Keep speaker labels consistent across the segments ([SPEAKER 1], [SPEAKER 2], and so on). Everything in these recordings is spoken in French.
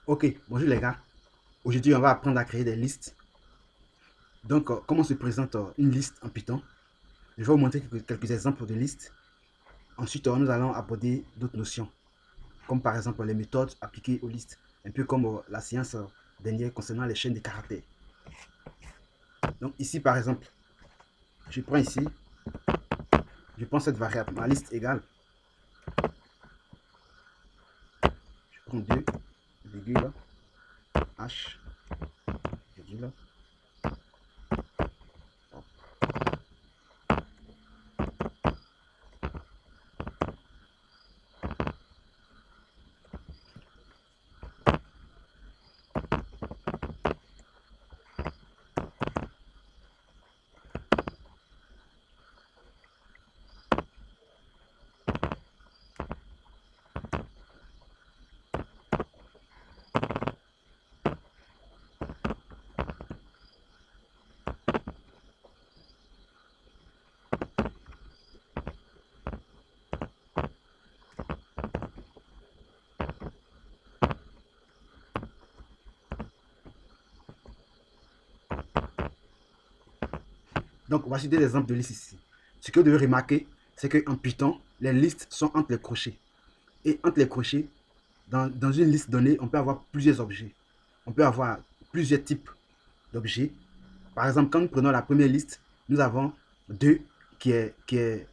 [SPEAKER 1] Ok, bonjour les gars. Aujourd'hui, on va apprendre à créer des listes. Donc, comment se présente une liste en Python? Je vais vous montrer quelques exemples de listes. Ensuite, nous allons aborder d'autres notions, comme par exemple les méthodes appliquées aux listes, un peu comme la séance dernière concernant les chaînes de caractères. Donc, ici, par exemple, je prends ici, je prends cette variable, ma liste égale, je prends 2, virgule, h, virgule. Donc, voici des exemples de listes ici. Ce que vous devez remarquer, c'est qu'en Python, les listes sont entre les crochets. Et entre les crochets, dans une liste donnée, on peut avoir plusieurs objets. On peut avoir plusieurs types d'objets. Par exemple, quand nous prenons la première liste, nous avons 2 qui est, qui est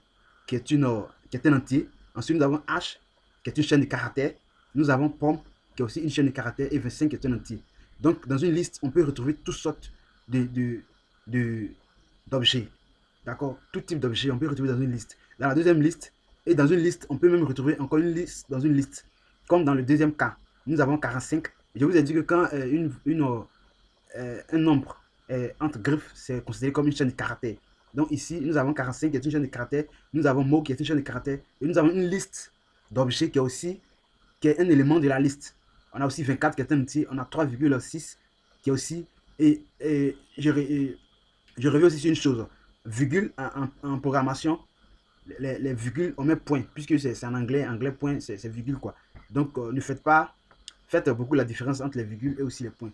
[SPEAKER 1] un entier. Ensuite, nous avons H qui est une chaîne de caractères. Nous avons pomme qui est aussi une chaîne de caractères et 25 qui est un entier. Donc, dans une liste, on peut retrouver toutes sortes de, de, d'objets. D'accord? Tout type d'objets, on peut retrouver dans une liste. Dans la deuxième liste, et dans une liste, on peut même retrouver encore une liste dans une liste. Comme dans le deuxième cas, nous avons 45. Je vous ai dit que quand un nombre entre griffes, c'est considéré comme une chaîne de caractères. Donc ici, nous avons 45 qui est une chaîne de caractères, nous avons mot qui est une chaîne de caractères, et nous avons une liste d'objets qui est un élément de la liste. On a aussi 24 qui est un outil, on a 3,6 qui est aussi, et je reviens aussi sur une chose, virgule en programmation, les virgules, on met point, puisque c'est en anglais, anglais point, c'est virgule quoi. Donc ne faites pas, faites beaucoup la différence entre les virgules et aussi les points.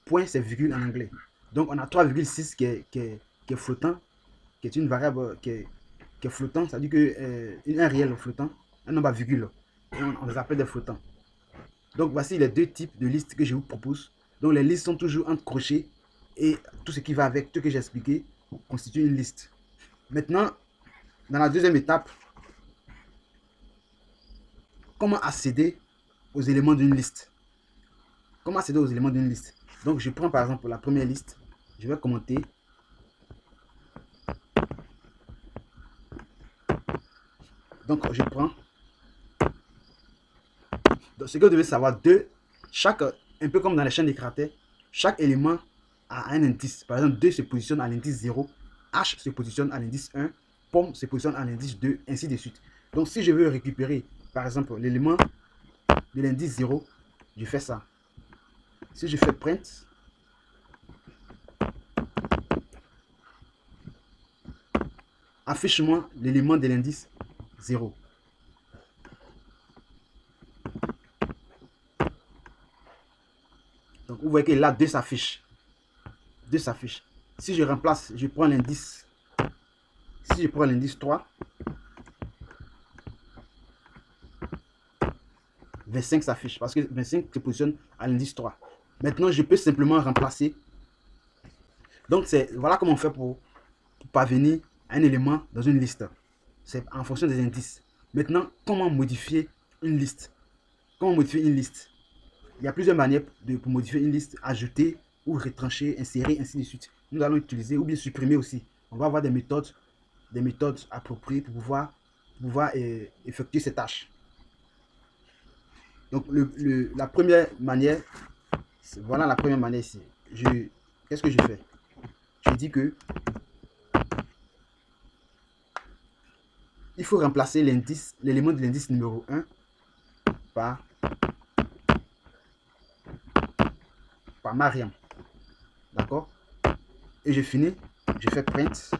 [SPEAKER 1] Point, c'est virgule en anglais. Donc on a 3,6 qui est flottant, qui est une variable qui est flottant, ça veut dire que un réel flottant, un nombre à virgule, et on les appelle des flottants. Donc voici les deux types de listes que je vous propose. Donc les listes sont toujours entre crochets et tout ce qui va avec, tout ce que j'ai expliqué, constitue une liste. Maintenant, dans la deuxième étape, comment accéder aux éléments d'une liste. Comment accéder aux éléments d'une liste? Donc je prends par exemple la première liste, je vais commenter. Donc je prends. Donc ce que vous devez savoir, un peu comme dans les chaînes de caractères, chaque élément a un indice. Par exemple, 2 se positionne à l'indice 0, H se positionne à l'indice 1, pomme se positionne à l'indice 2, ainsi de suite. Donc si je veux récupérer, par exemple, l'élément de l'indice 0, je fais ça. Si je fais print, affiche-moi l'élément de l'indice 0. Donc vous voyez que là, 2 s'affiche. 2 s'affiche. Si je remplace, je prends l'indice. Si je prends l'indice 3, 25 s'affiche parce que 25 se positionne à l'indice 3. Maintenant, je peux simplement remplacer. Donc, voilà comment on fait pour parvenir à un élément dans une liste. C'est en fonction des indices. Maintenant, comment modifier une liste? Comment modifier une liste? Il y a plusieurs manières pour modifier une liste, ajouter ou retrancher, insérer, ainsi de suite. Nous allons utiliser ou bien supprimer aussi. On va avoir des méthodes appropriées pour pouvoir effectuer ces tâches. Donc, la première manière, voilà la première manière ici. Qu'est-ce que je fais? Je dis que il faut remplacer l'élément de l'indice numéro 1 par, par Mariam. D'accord? Et je finis, je fais print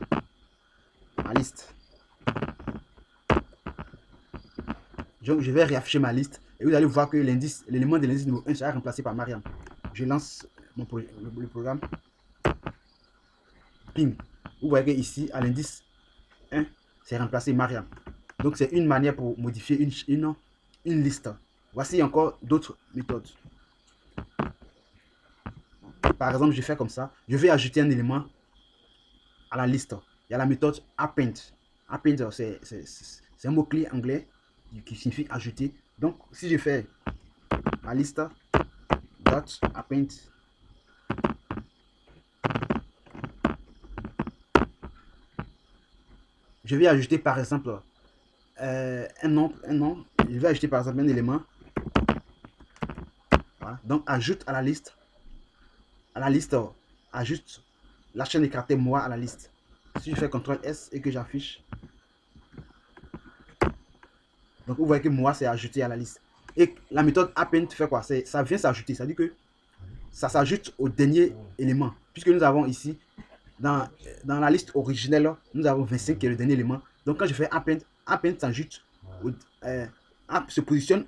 [SPEAKER 1] ma liste. Donc, je vais réafficher ma liste. Et vous allez voir que l'élément de l'indice numéro 1 sera remplacé par Mariam. Je lance le programme. Ping. Vous voyez que ici, à l'indice 1, c'est remplacé Mariam. Donc, c'est une manière pour modifier une liste. Voici encore d'autres méthodes. Par exemple, je fais comme ça. Je vais ajouter un élément à la liste. Il y a la méthode append. Append, c'est un mot-clé anglais qui signifie ajouter. Donc, si je fais ma liste dot append, je vais ajouter par exemple un nom. Je vais ajouter par exemple un élément. Voilà. Donc, ajoute à la liste. Ajoute la chaîne de caractères moi à la liste. Si je fais CTRL S et que j'affiche, donc vous voyez que moi c'est ajouté à la liste. Et la méthode append fait quoi? Ça vient s'ajouter, ça dit que ça s'ajoute au dernier élément. Puisque nous avons ici, dans la liste originelle, nous avons 25 qui est le dernier élément. Donc quand je fais append s'ajoute, se positionne,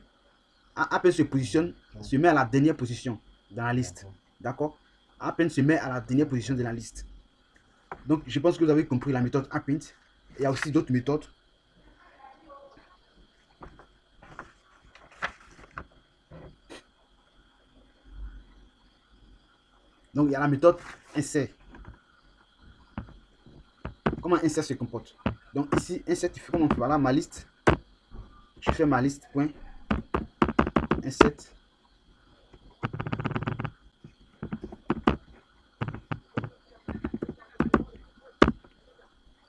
[SPEAKER 1] se met à la dernière position dans la liste. D'accord? Append se met à la dernière position de la liste. Donc je pense que vous avez compris la méthode append. Il y a aussi d'autres méthodes. Donc, il y a la méthode insert. Comment insert se comporte? Donc, ici, insert, tu fais comment on fait? Voilà ma liste. Je fais ma liste, point, insert.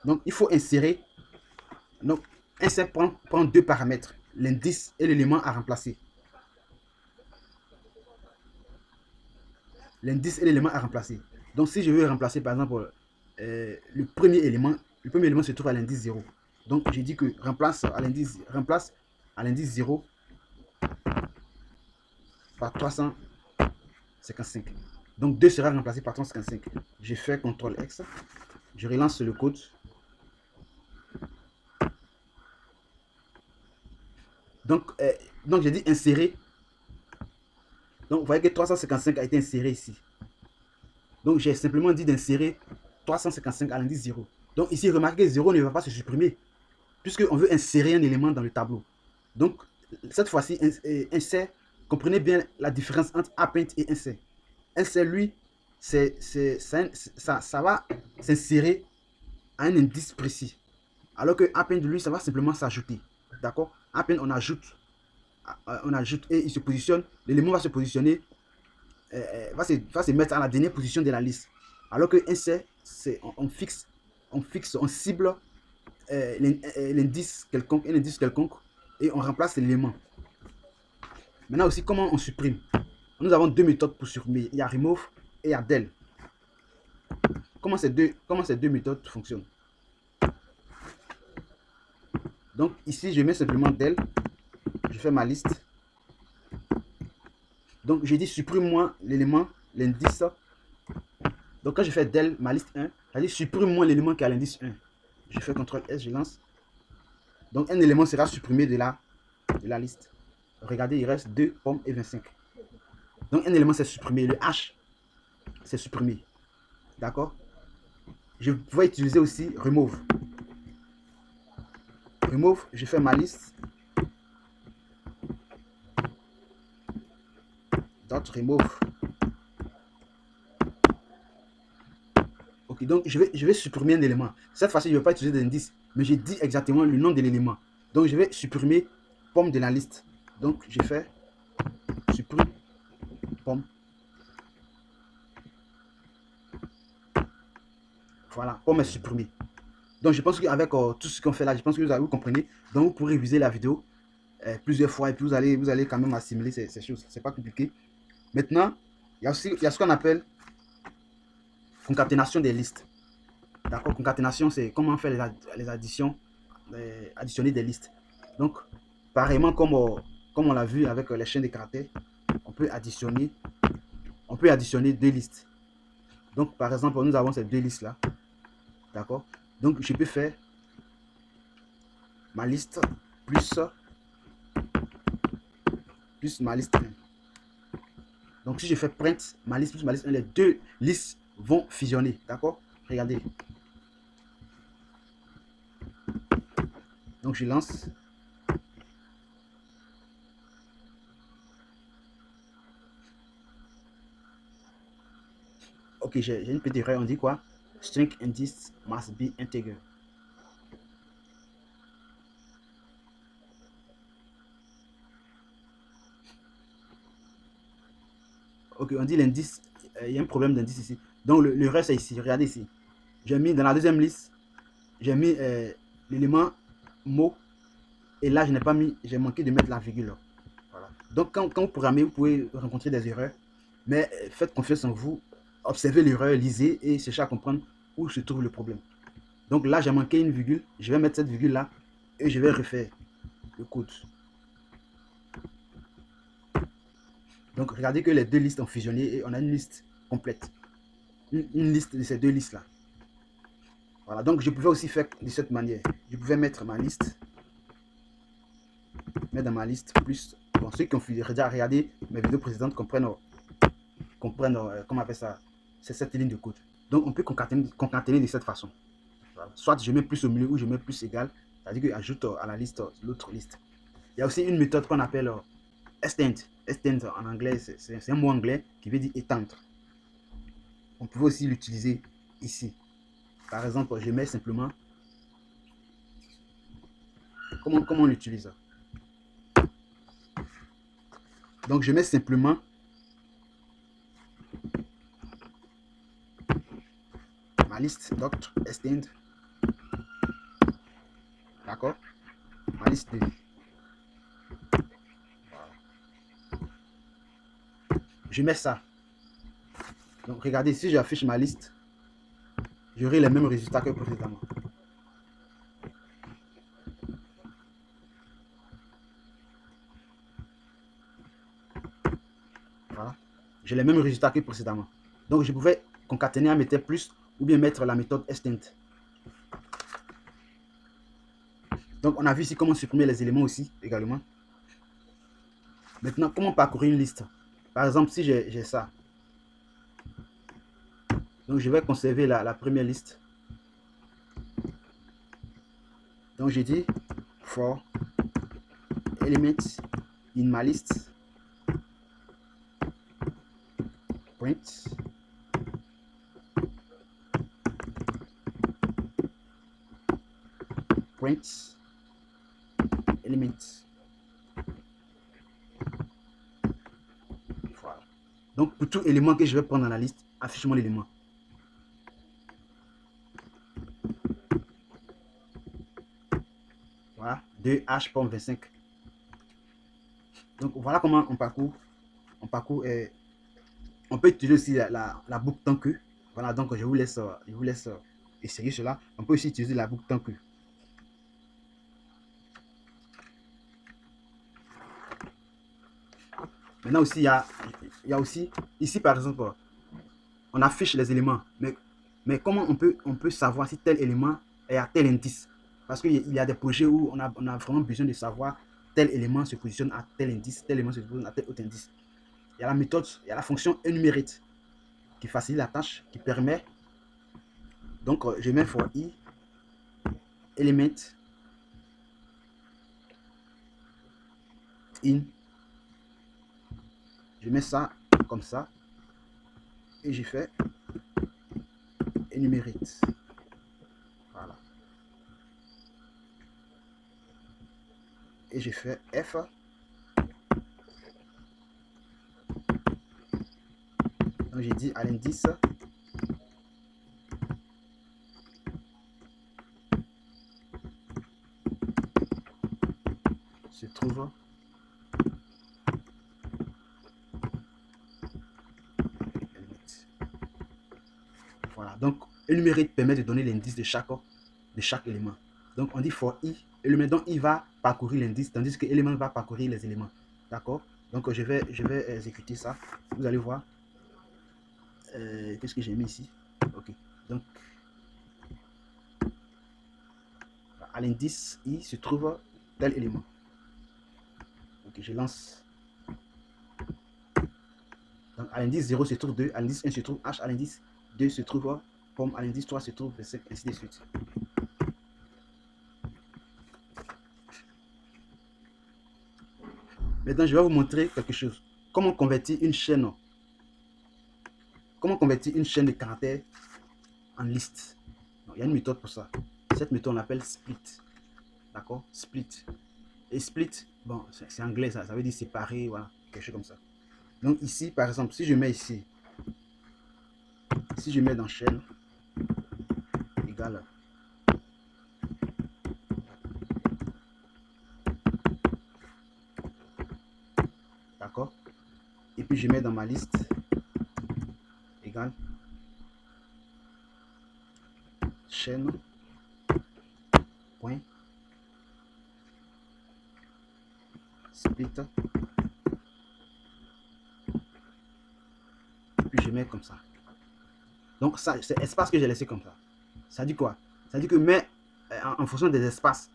[SPEAKER 1] Donc, il faut insérer. Donc, insert prend deux paramètres, l'indice et l'élément à remplacer. L'indice et l'élément à remplacer. Donc, si je veux remplacer, par exemple, le premier élément se trouve à l'indice 0. Donc, j'ai dit que remplace à l'indice 0 par 355. Donc, 2 sera remplacé par 355. Je fais CTRL X. Je relance le code. Donc j'ai dit insérer. Donc, vous voyez que 355 a été inséré ici. Donc, j'ai simplement dit d'insérer 355 à l'indice 0. Donc, ici, remarquez, 0 ne va pas se supprimer, puisqu'on veut insérer un élément dans le tableau. Donc, cette fois-ci, insert, comprenez bien la différence entre append et insert. Insert, lui, ça va s'insérer à un indice précis. Alors que append, lui, ça va simplement s'ajouter. D'accord? Append, on ajoute et il se positionne, l'élément va se positionner, va se mettre à la dernière position de la liste. Alors que insert, on cible l'indice quelconque, un indice quelconque, et on remplace l'élément. Maintenant aussi, comment on supprime? Nous avons deux méthodes pour supprimer. Il y a remove et il y a del. Comment ces deux méthodes fonctionnent? Donc ici, je mets simplement del. Je fais ma liste. Donc j'ai dit supprime-moi l'élément, l'indice. Donc quand je fais del, ma liste 1, ça dit supprime-moi l'élément qui a l'indice 1. Je fais CTRL S, je lance. Donc un élément sera supprimé de la liste. Regardez, il reste 2 pommes et 25. Donc un élément c'est supprimé, le H c'est supprimé. D'accord? Je vais utiliser aussi remove. Remove, je fais ma liste. Dot remove. Ok, donc je vais supprimer un élément. Cette fois-ci, je ne vais pas utiliser d'indice, mais j'ai dit exactement le nom de l'élément. Donc je vais supprimer pomme de la liste. Donc je fais supprime pomme. Voilà, pomme est supprimée. Donc je pense qu'avec tout ce qu'on fait là, je pense que vous comprenez. Donc vous pourrez viser la vidéo plusieurs fois et puis vous allez quand même assimiler ces choses. C'est pas compliqué. Maintenant, il y a ce qu'on appelle concaténation des listes. D'accord, concaténation, c'est comment faire les additions, additionner des listes. Donc, pareillement comme on l'a vu avec les chaînes de caractères, on peut additionner deux listes. Donc, par exemple, nous avons ces deux listes là. D'accord. Donc, je peux faire ma liste plus plus ma liste 1. Donc si je fais print, ma liste plus ma liste 1, les deux listes vont fusionner. D'accord? Regardez. Donc je lance. Ok, j'ai une petite erreur. On dit quoi? String index must be integer. Ok, on dit l'indice. Il y a un problème d'indice ici. Donc le reste est ici. Regardez ici. J'ai mis dans la deuxième liste, j'ai mis l'élément mot. Et là, je n'ai pas mis, j'ai manqué de mettre la virgule. Voilà. Donc quand vous programmez, vous pouvez rencontrer des erreurs. Mais faites confiance en vous. Observez l'erreur, lisez et cherchez à comprendre où se trouve le problème. Donc là, j'ai manqué une virgule. Je vais mettre cette virgule là et je vais refaire le code. Donc regardez que les deux listes ont fusionné et on a une liste complète. Une liste de ces deux listes là. Voilà, donc je pouvais aussi faire de cette manière. Je pouvais mettre ma liste, mettre dans ma liste plus. Bon, ceux qui ont déjà regardé mes vidéos précédentes comprennent comment on appelle ça. C'est cette ligne de code. Donc on peut concaténer de cette façon. Voilà. Soit je mets plus au milieu ou je mets plus égal. C'est-à-dire que j'ajoute à la liste l'autre liste. Il y a aussi une méthode qu'on appelle extend. Extend en anglais, c'est un mot anglais qui veut dire étendre. On peut aussi l'utiliser ici. Par exemple, je mets simplement. Comment on l'utilise? Donc je mets simplement ma liste doct extend. D'accord? Ma liste 2. Je mets ça. Donc regardez, si j'affiche ma liste, j'aurai les mêmes résultats que précédemment. Voilà. J'ai les mêmes résultats que précédemment. Donc je pouvais concaténer à mettre plus ou bien mettre la méthode extend. Donc on a vu ici comment supprimer les éléments aussi également. Maintenant, comment parcourir une liste? Par exemple, si j'ai ça. Donc je vais conserver la première liste. Donc j'ai dit for element in my list print element. Voilà. Donc pour tout élément que je vais prendre dans la liste, affiche-moi l'élément. Voilà, 2H pomme 25. Donc voilà comment on parcourt. On peut utiliser aussi la boucle tant que. Voilà, donc je vous laisse essayer cela. On peut aussi utiliser la boucle tant que. Maintenant aussi, il y a aussi, ici par exemple, on affiche les éléments. Mais comment on peut savoir si tel élément est à tel indice? Parce qu'il y a des projets où on a vraiment besoin de savoir tel élément se positionne à tel indice, tel élément se positionne à tel autre indice. Il y a la méthode, il y a la fonction énumérate qui facilite la tâche, qui permet. Donc, je mets for i element in. Je mets ça comme ça et j'ai fait énumérate. Voilà. Et j'ai fait F. Donc j'ai dit à l'indice se trouve voilà. Donc énumérate permet de donner l'indice de chaque élément. Donc on dit for i, élément, donc il va parcourir l'indice, tandis que l'élément va parcourir les éléments. D'accord? Donc je vais exécuter ça. Vous allez voir. Qu'est-ce que j'ai mis ici? Ok. Donc à l'indice i se trouve tel élément. Ok, je lance. À l'indice 0 se trouve 2, à l'indice 1 se trouve H, à l'indice 2 se trouve pomme, à l'indice 3 se trouve 5, ainsi de suite. Maintenant, je vais vous montrer quelque chose. Comment convertir une chaîne. Comment convertir une chaîne de caractères en liste. Il y a une méthode pour ça. Cette méthode, on l'appelle split. D'accord? Split. Et split, bon, c'est anglais, ça veut dire séparer, voilà, quelque chose comme ça. Donc ici, par exemple, si je mets ici, si je mets dans chaîne, égale, d'accord? Et puis je mets dans ma liste, égale, chaîne, point, split, puis je mets comme ça. Donc ça, c'est espace que j'ai laissé comme ça. Ça dit quoi? Ça dit que mais en fonction des espaces,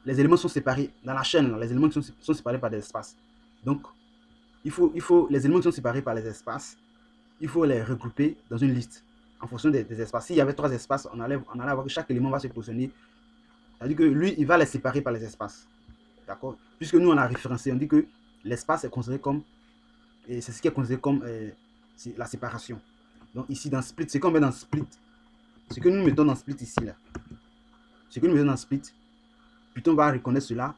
[SPEAKER 1] les éléments sont séparés. Dans la chaîne, les éléments sont séparés par des espaces. Donc, il faut les éléments qui sont séparés par les espaces, il faut les regrouper dans une liste en fonction des espaces. S'il y avait 3 espaces, on allait voir que chaque élément va se positionner. C'est-à-dire que lui, il va les séparer par les espaces. D'accord? Puisque nous, on a référencé, on dit que l'espace est considéré comme, et c'est ce qui est considéré comme la séparation. Donc ici, dans split, ce qu'on met dans split, ce que nous mettons dans split ici, là, ce que nous mettons dans split, Python va reconnaître cela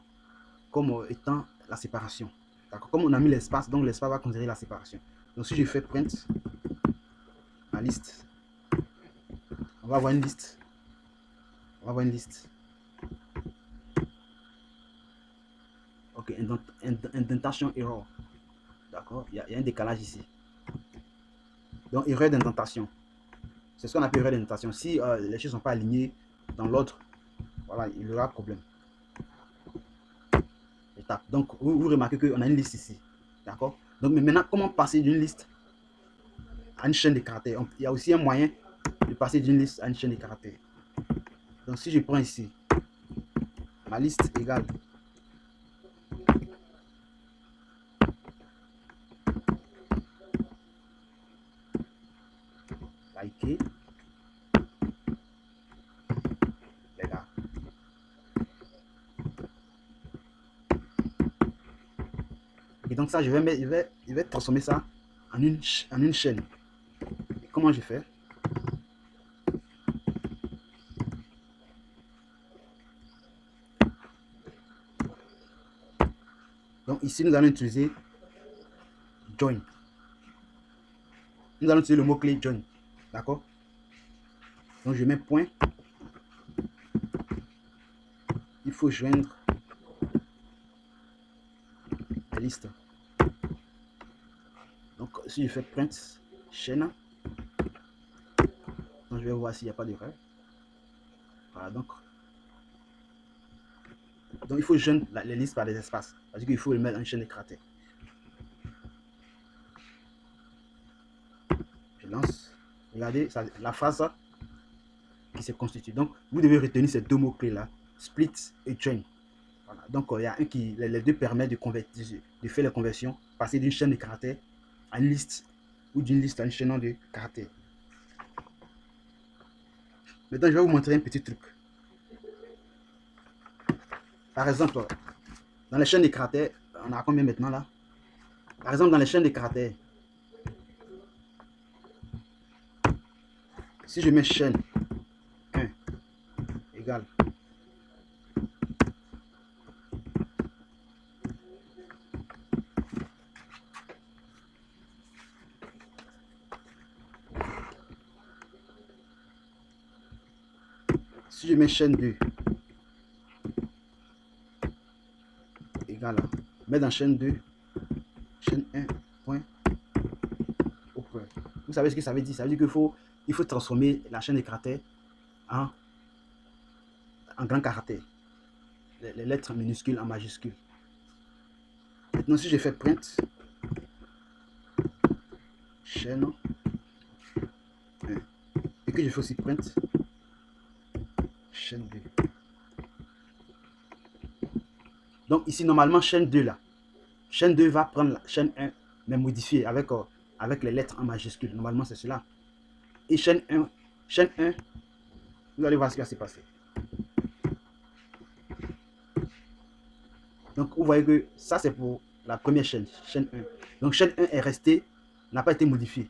[SPEAKER 1] comme étant la séparation. D'accord? Comme on a mis l'espace, donc l'espace va considérer la séparation. Donc si je fais print, ma liste, on va avoir une liste. On va avoir une liste. Ok, indentation error. D'accord? Il y a un décalage ici. Donc erreur d'indentation. C'est ce qu'on appelle erreur d'indentation. Si les choses ne sont pas alignées dans l'ordre, voilà, il y aura problème. Étape. Donc vous remarquez qu'on a une liste ici. D'accord? Donc mais maintenant, comment passer d'une liste à une chaîne de caractères? Il y a aussi un moyen de passer d'une liste à une chaîne de caractères. Donc si je prends ici ma liste égale liker, les gars. Et donc ça, je vais transformer ça en une chaîne. Et comment je fais? Donc ici, nous allons utiliser join. Nous allons utiliser le mot-clé join. D'accord? Donc je mets point. Il faut joindre la liste. Donc si je fais print chaîne, donc je vais voir s'il n'y a pas d'erreur. Voilà, donc il faut joindre les listes par les espaces. Parce qu'il faut le mettre en chaîne de caractères. Je lance. Regardez ça, la phrase qui se constitue. Donc vous devez retenir ces deux mots-clés là, split et join. Voilà. Donc il y a un qui, les deux permettent de convertir, de faire la conversion, passer d'une chaîne de caractères à une liste ou d'une liste à une chaîne de caractères. Maintenant, je vais vous montrer un petit truc. Par exemple, dans les chaînes de caractères, on a combien maintenant là? Par exemple, dans les chaînes de caractères, si je mets chaîne 1 égale si je mets chaîne 2 égale, mets dans chaîne 2, chaîne 1, point, au point. Vous savez ce que ça veut dire? Ça veut dire qu'il faut transformer la chaîne de caractères en grand caractère. Les lettres minuscules en majuscules. Maintenant, si je fais print, chaîne 1, et que je fais aussi print, chaîne 2. Donc ici, normalement, chaîne 2 là. Chaîne 2 va prendre la chaîne 1, mais modifiée avec avec les lettres en majuscule. Normalement, c'est cela. Et chaîne 1, vous allez voir ce qui va se passer. Donc, vous voyez que ça, c'est pour la première chaîne, chaîne 1. Donc, chaîne 1 est restée, n'a pas été modifiée.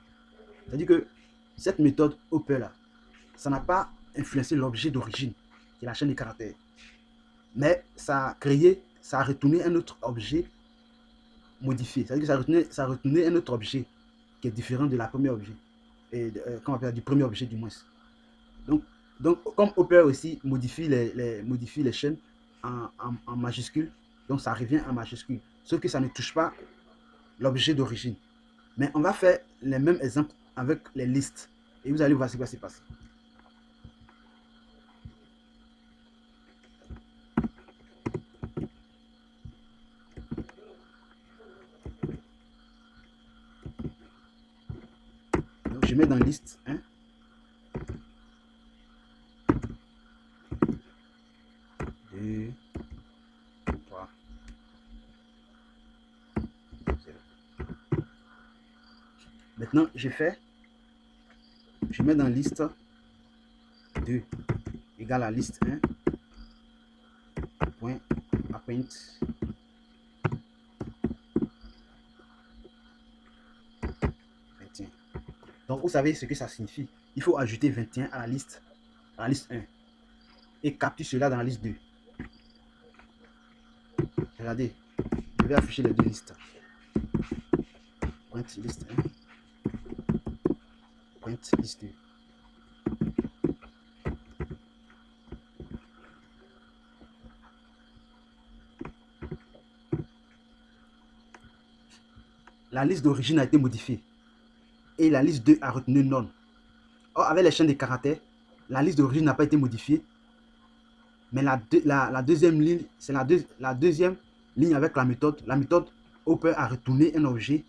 [SPEAKER 1] C'est-à-dire que cette méthode Hopper là, ça n'a pas influencé l'objet d'origine, qui est la chaîne des caractères. Mais ça a créé, ça a retourné un autre objet modifié. C'est-à-dire que ça a retourné un autre objet qui est différent de la première objet. Et comment on appelle, du premier objet du moins. Donc, comme Hopper aussi modifie les chaînes en majuscule, donc ça revient en majuscule. Sauf que ça ne touche pas l'objet d'origine. Mais on va faire les mêmes exemples avec les listes. Et vous allez voir ce qui va se passer. Donc, je mets dans liste 1. 2, 3, 0. Maintenant, je mets dans liste 2 égale à liste 1. Point append 21. Donc, vous savez ce que ça signifie. Il faut ajouter 21 à la liste 1 et capture cela dans la liste 2. Regardez, je vais afficher les deux listes. Point liste 1. Point liste 2. La liste d'origine a été modifiée et la liste 2 a retenu non. Or, avec les chaînes de caractères, la liste d'origine n'a pas été modifiée, mais la deuxième ligne, c'est la deuxième ligne avec la méthode. La méthode Hopper a retourné un objet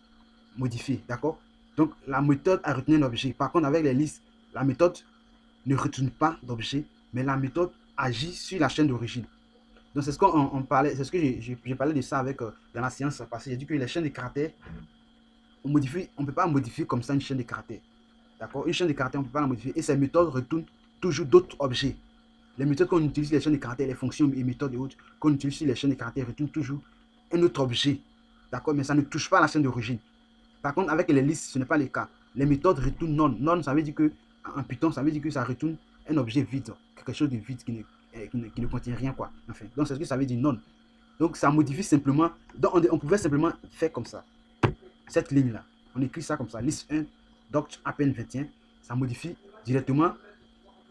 [SPEAKER 1] modifié, d'accord? Donc, la méthode a retenu un objet. Par contre, avec les listes, la méthode ne retourne pas d'objet, mais la méthode agit sur la chaîne d'origine. Donc, c'est ce qu'on parlait, c'est ce que j'ai parlé de ça avec dans la séance passée. J'ai dit que les chaînes de caractères, on ne peut pas modifier comme ça une chaîne de caractères. D'accord? Une chaîne de caractères, on ne peut pas la modifier. Et ces méthodes retournent toujours d'autres objets. Les méthodes qu'on utilise, les chaînes de caractères, les fonctions et méthodes et autres, qu'on utilise sur les chaînes de caractères, retournent toujours un autre objet. D'accord? Mais ça ne touche pas la chaîne d'origine. Par contre, avec les listes, ce n'est pas le cas. Les méthodes retournent non. Non, ça veut dire que, en Python, ça veut dire que ça retourne un objet vide. Quelque chose de vide qui ne contient rien, quoi. Enfin, donc, c'est ce que ça veut dire non. Donc, ça modifie simplement. Donc, on pouvait simplement faire comme ça. Cette ligne-là. On écrit ça comme ça. Liste 1, doct append 21. Ça modifie directement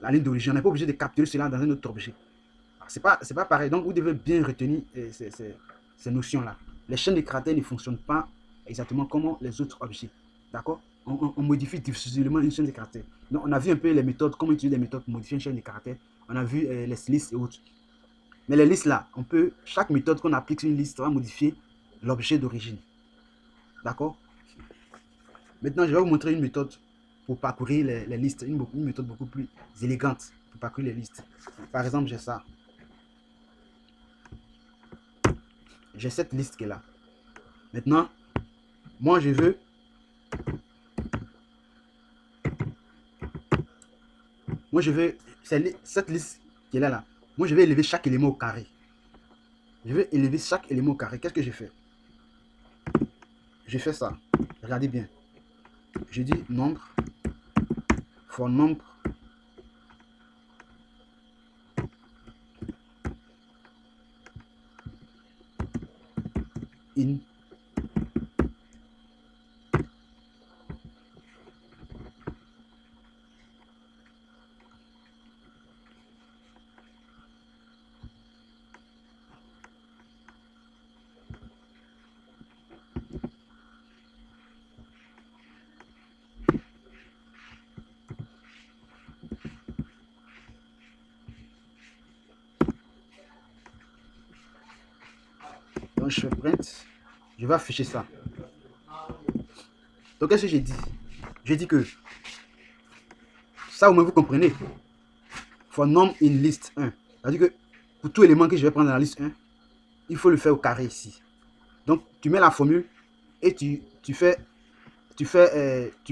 [SPEAKER 1] la ligne d'origine. On n'est pas obligé de capturer cela dans un autre objet. C'est pas pareil. Donc, vous devez bien retenir ces notions-là. Les chaînes de caractères ne fonctionnent pas exactement comme les autres objets. D'accord? On modifie difficilement une chaîne de caractères. Donc, on a vu un peu les méthodes, comment utiliser les méthodes pour modifier une chaîne de caractères. On a vu les listes et autres. Mais les listes là, chaque méthode qu'on applique sur une liste va modifier l'objet d'origine. D'accord? Maintenant, je vais vous montrer une méthode pour parcourir les listes. Une méthode beaucoup plus élégante pour parcourir les listes. Par exemple, j'ai ça. J'ai cette liste qui est là. Maintenant, moi, je veux cette liste qui est là. Moi, je vais élever chaque élément au carré. Je vais élever chaque élément au carré. Qu'est-ce que je fais? Je fais ça. Regardez bien. Je dis nombre for nombre in donc je fais print, je vais afficher ça. Donc qu'est-ce que j'ai dit? J'ai dit que ça au moins vous comprenez. For num in list 1. C'est-à-dire que pour tout élément que je vais prendre dans la liste 1, il faut le faire au carré ici. Donc tu mets la formule et tu fais tu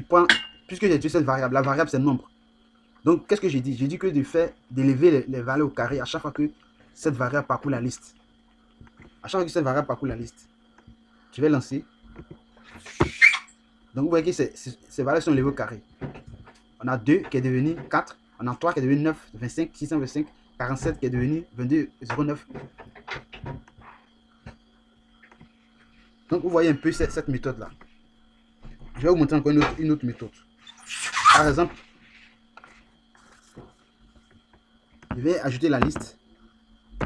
[SPEAKER 1] prends, puisque j'ai utilisé cette variable, la variable c'est nombre. Donc, qu'est-ce que j'ai dit? J'ai dit que d'élever les valeurs au carré à chaque fois que cette variable parcourt la liste. À chaque fois que cette variable parcourt la liste, je vais lancer. Donc, vous voyez que ces valeurs sont élevées au carré. On a 2 qui est devenu 4. On a 3 qui est devenu 9, 25, 625, 47 qui est devenu 22, 09. Donc, vous voyez un peu cette méthode-là. Je vais vous montrer encore une autre méthode. Par exemple, je vais ajouter la liste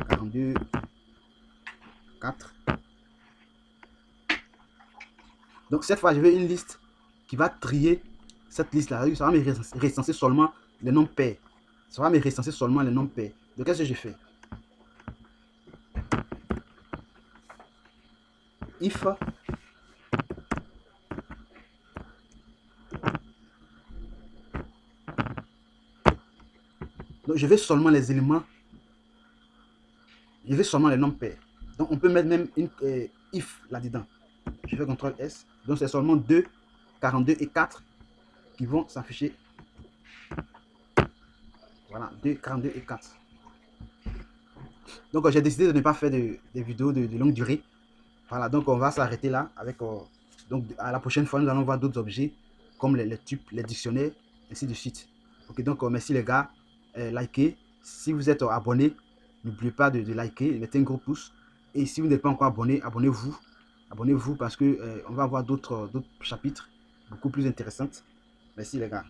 [SPEAKER 1] 42, 4. Donc, cette fois, je veux une liste qui va trier cette liste-là. Ça va me recenser seulement les nombres pairs. Ça va me recenser seulement les nombres pairs. Donc, qu'est-ce que je fais? If donc, je veux seulement les éléments. Je veux seulement les nombres pairs. Donc, on peut mettre même une if là-dedans. Je fais CTRL S. Donc, c'est seulement 2, 42 et 4 qui vont s'afficher. Voilà, 2, 42 et 4. Donc, j'ai décidé de ne pas faire des vidéos de longue durée. Voilà, donc on va s'arrêter là. Donc, à la prochaine fois, nous allons voir d'autres objets comme les tubes, les dictionnaires, ainsi de suite. Ok, donc merci les gars. Likez. Si vous êtes abonné, n'oubliez pas de liker, mettez un gros pouce. Et si vous n'êtes pas encore abonné, abonnez-vous. Abonnez-vous parce que on va avoir d'autres chapitres beaucoup plus intéressants. Merci les gars.